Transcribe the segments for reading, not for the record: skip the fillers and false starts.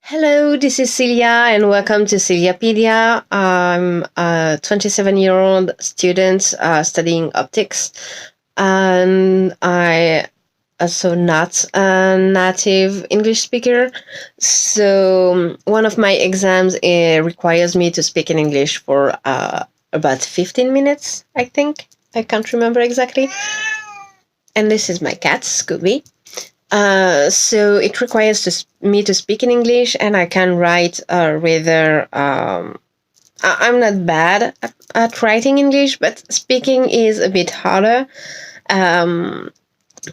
Hello, this is Celia, and welcome to Celiapedia. I'm a 27-year-old student studying optics, and I also not a native English speaker. So one of my exams requires me to speak in English for about 15 minutes, I think. I can't remember exactly. And this is my cat, Scooby. So it requires me to speak in English, and I can write rather. I'm not bad at writing English, but speaking is a bit harder. Um,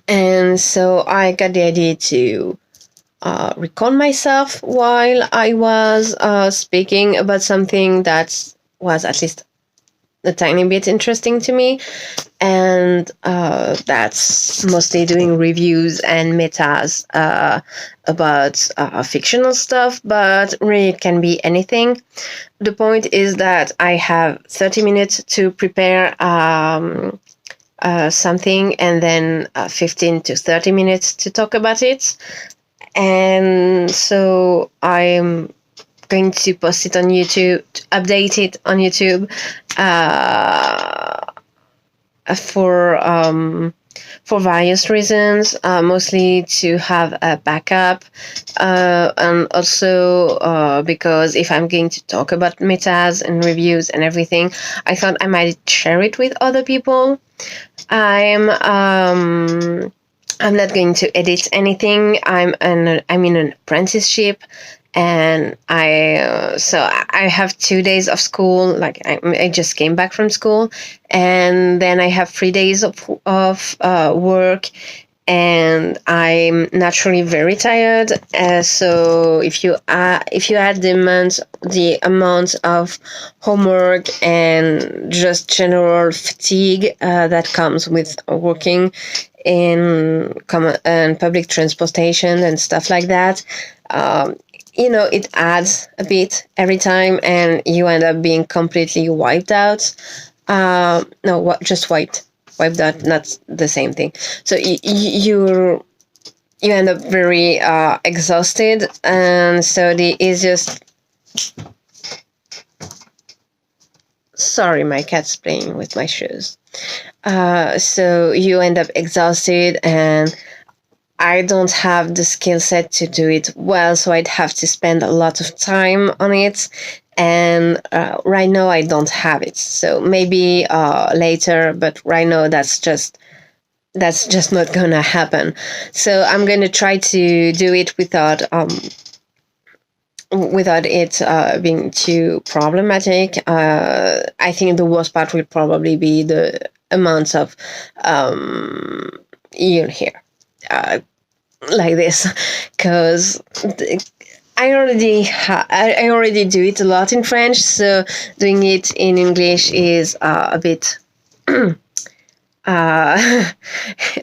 and so I got the idea to record myself while I was speaking about something that was at least a tiny bit interesting to me, and that's mostly doing reviews and metas about fictional stuff, but really it can be anything. The point is that I have 30 minutes to prepare something, and then 15 to 30 minutes to talk about it. And so I'm going to post it on YouTube, update it on YouTube for various reasons, mostly to have a backup, and also because if I'm going to talk about metas and reviews and everything, I thought I might share it with other people. I'm not going to edit anything. I'm in an apprenticeship, and I have 2 days of school. Like I just came back from school, and then I have 3 days of work, and I'm naturally very tired. So if you add the amount of homework and just general fatigue that comes with working in and public transportation and stuff like that, it adds a bit every time, and you end up being completely wiped out. No, just wiped out, not the same thing. So you end up very exhausted, and so the easiest. Sorry, my cat's playing with my shoes. So you end up exhausted, and I don't have the skill set to do it well, so I'd have to spend a lot of time on it. And right now I don't have it, so maybe later, but right now that's just not gonna happen. So I'm gonna try to do it without it being too problematic. I think the worst part will probably be the amounts of you'll hear like this, because I already do it a lot in French, so doing it in English is a bit a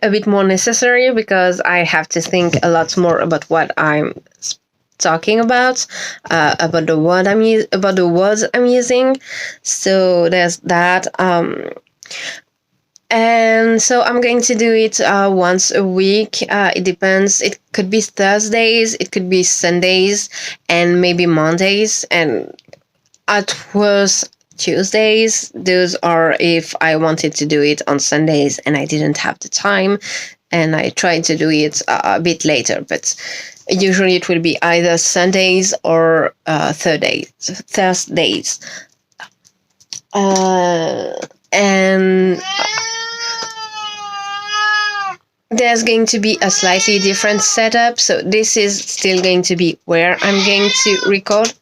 bit more necessary, because I have to think a lot more about what I'm talking about about the words I'm using. So there's that. And so I'm going to do it once a week. It depends. It could be Thursdays, it could be Sundays, and maybe Mondays. And at worst, Tuesdays. Those are if I wanted to do it on Sundays and I didn't have the time, and I tried to do it a bit later. But usually it will be either Sundays or Thursdays. And there's going to be a slightly different setup. So this is still going to be where I'm going to record.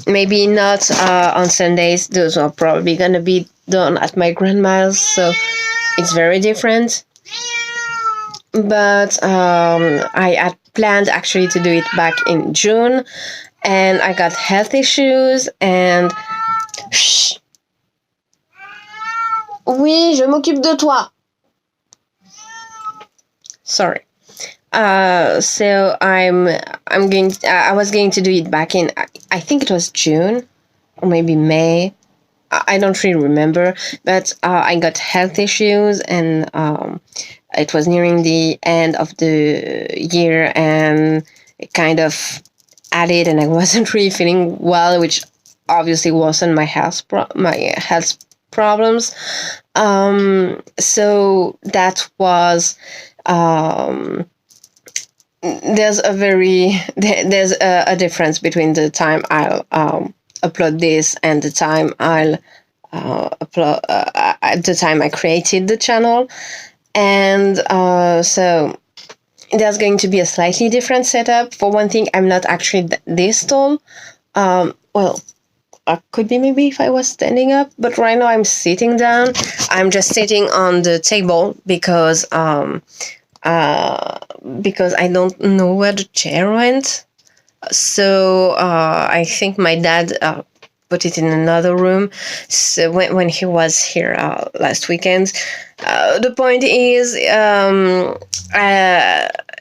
Maybe not on Sundays. Those are probably going to be done at my grandma's. So it's very different. But I had planned actually to do it back in June. And I got health issues and... Shh. Oui, je m'occupe de toi. Sorry. So I was going to do it back in, I think it was June or maybe May. I don't really remember, but I got health issues, and it was nearing the end of the year, and it kind of at it and I wasn't really feeling well, which obviously wasn't my health problems. So that was um, there's a difference between the time I'll upload this and the time I'll upload at the time I created the channel, and so there's going to be a slightly different setup. For one thing, I'm not actually this tall. Well, I could be maybe if I was standing up, but right now I'm sitting down. I'm just sitting on the table because I don't know where the chair went. So I think my dad put it in another room. So when he was here last weekend, the point is,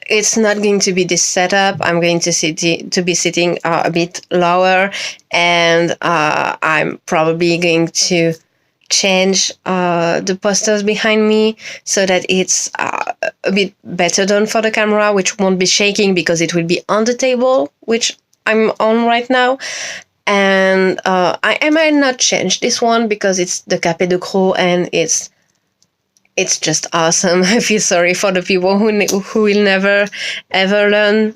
it's not going to be this setup. I'm going to be sitting a bit lower, and I'm probably going to change the posters behind me so that it's a bit better done for the camera, which won't be shaking because it will be on the table, which I'm on right now. And I might not change this one because it's the Capet de Croc and it's just awesome. I feel sorry for the people who will never ever learn,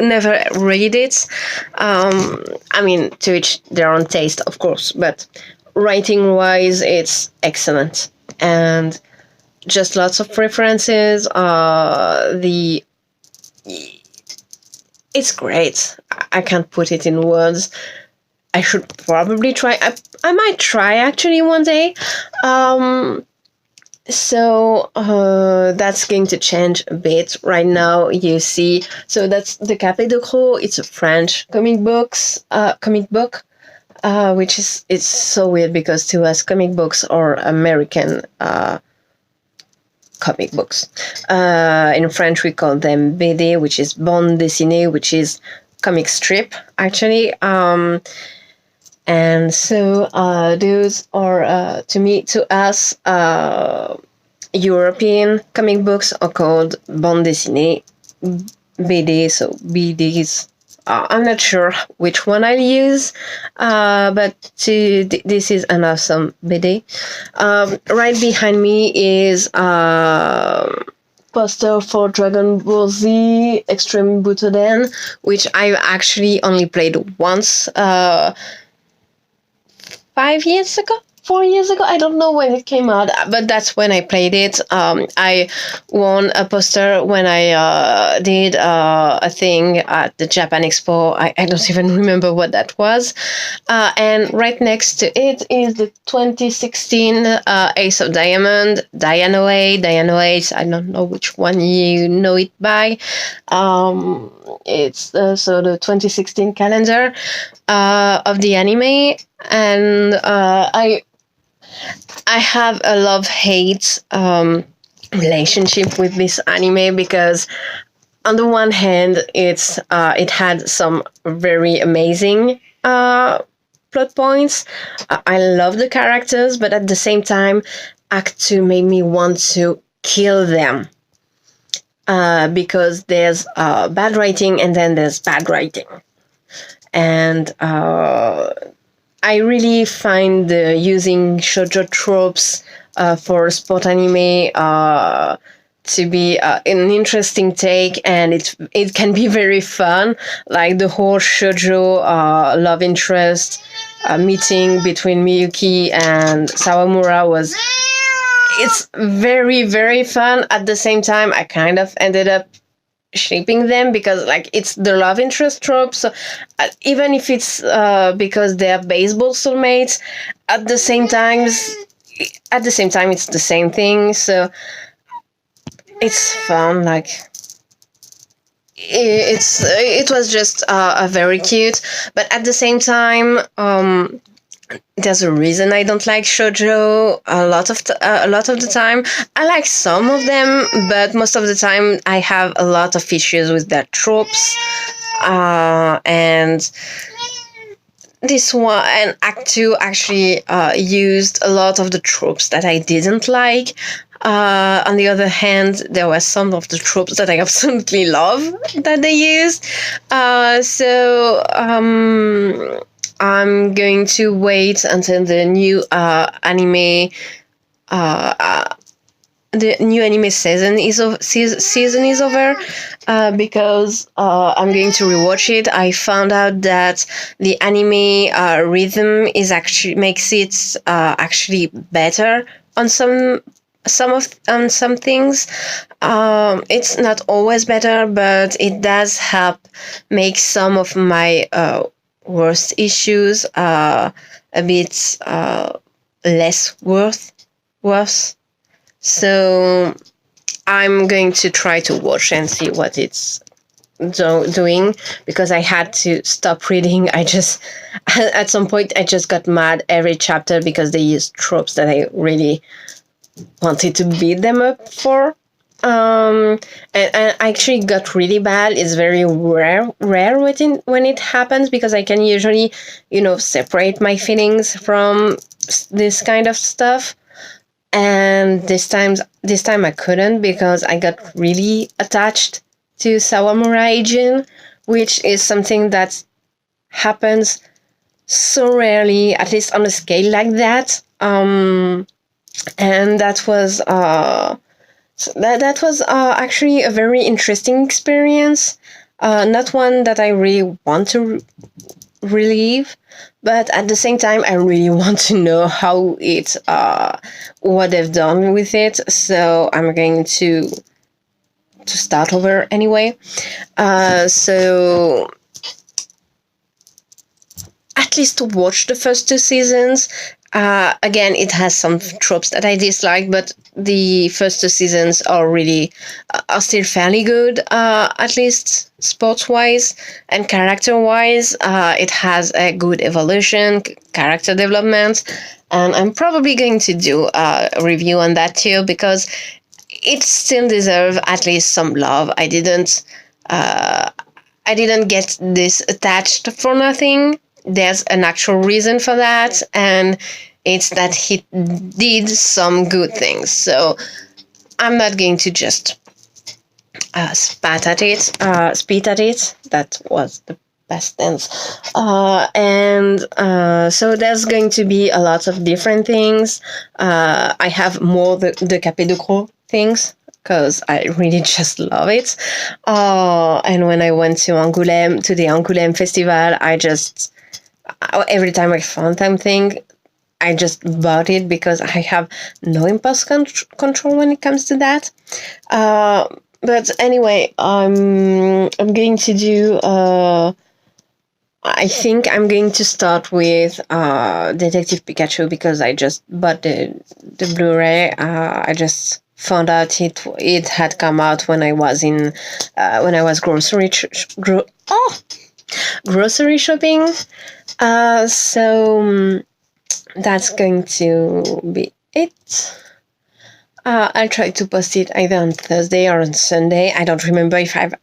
never read it. I mean, to each their own taste, of course, but writing wise, it's excellent and just lots of references. It's great. I can't put it in words. I should probably try. I might try actually one day. So that's going to change a bit. Right now, you see. So that's the Capet de Croc. It's a French comic book, which is it's so weird because to us comic books are American comic books. In French, we call them BD, which is bande dessinée, which is comic strip actually. And so those are, to us, European comic books are called bande dessinée, BD, so BDs. I'm not sure which one I'll use, but this is an awesome BD. Right behind me is poster for Dragon Ball Z Extreme Butoden, which I actually only played once. 5 years ago, 4 years ago, I don't know when it came out, but that's when I played it. I won a poster when I did a thing at the Japan Expo. I don't even remember what that was. And right next to it is the 2016 Ace of Diamond, Dianoate. I don't know which one you know it by. It's so the 2016 calendar of the anime. And I have a love-hate relationship with this anime because on the one hand it had some very amazing plot points. I love the characters, but at the same time Act 2 made me want to kill them because there's bad writing and then there's bad writing. And I really find using shoujo tropes for sport anime to be an interesting take, and it can be very fun. Like the whole shoujo love interest meeting between Miyuki and Sawamura it's very, very fun. At the same time, I kind of ended up shaping them because like it's the love interest trope, so even if it's because they're baseball soulmates, at the same time it's the same thing, so it's fun. Like it was just a very cute, but at the same time there's a reason I don't like shoujo a lot of the time. I like some of them, but most of the time I have a lot of issues with their tropes. And this one and Act 2 actually used a lot of the tropes that I didn't like. On the other hand, there were some of the tropes that I absolutely love that they used. I'm going to wait until the new anime the new anime season is over, because I'm going to rewatch it. I found out that the anime rhythm is actually makes it actually better on some things. It's not always better, but it does help make some of my worst issues a bit less worse. So I'm going to try to watch and see what it's doing, because I had to stop reading. I just at some point I just got mad every chapter because they used tropes that I really wanted to beat them up for. And I actually got really bad. It's very rare when it happens, because I can usually, separate my feelings from this kind of stuff. And this time I couldn't, because I got really attached to Sawamura Ijin, which is something that happens so rarely, at least on a scale like that. And that was actually a very interesting experience. Not one that I really want to relieve, but at the same time I really want to know how what they've done with it. So I'm going to start over anyway. So at least to watch the first two seasons. Again, it has some tropes that I dislike, but the first two seasons are still fairly good, at least sports-wise and character-wise. It has a good evolution, character development, and I'm probably going to do a review on that too, because it still deserves at least some love. I didn't get this attached for nothing. There's an actual reason for that, and it's that he did some good things. So I'm not going to just spit at it. That was the best tense. So there's going to be a lot of different things. I have more the Capé de Croc things, because I really just love it. And when I went to the Angoulême Festival, every time I found something, I just bought it, because I have no impulse control when it comes to that. But anyway, I'm going to do. I think I'm going to start with Detective Pikachu, because I just bought the Blu-ray. I just found out it had come out when I was grocery shopping. So that's going to be it. I'll try to post it either on Thursday or on Sunday. I don't remember if I've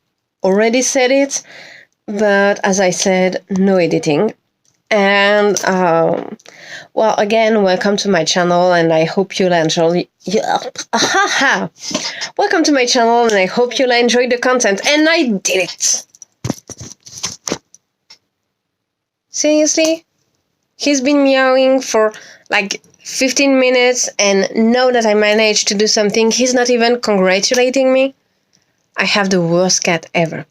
already said it, but as I said, no editing. And again, welcome to my channel, and I hope you'll enjoy. Welcome to my channel, and I hope you'll enjoy the content. And I did it. Seriously? He's been meowing for like 15 minutes, and now that I managed to do something, he's not even congratulating me. I have the worst cat ever.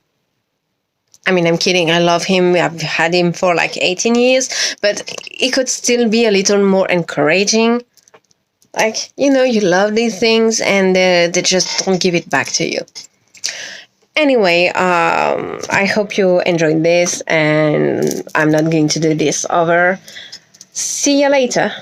I mean, I'm kidding. I love him. I've had him for like 18 years, but he could still be a little more encouraging. Like, you love these things, and they just don't give it back to you. Anyway, I hope you enjoyed this, and I'm not going to do this over. See you later.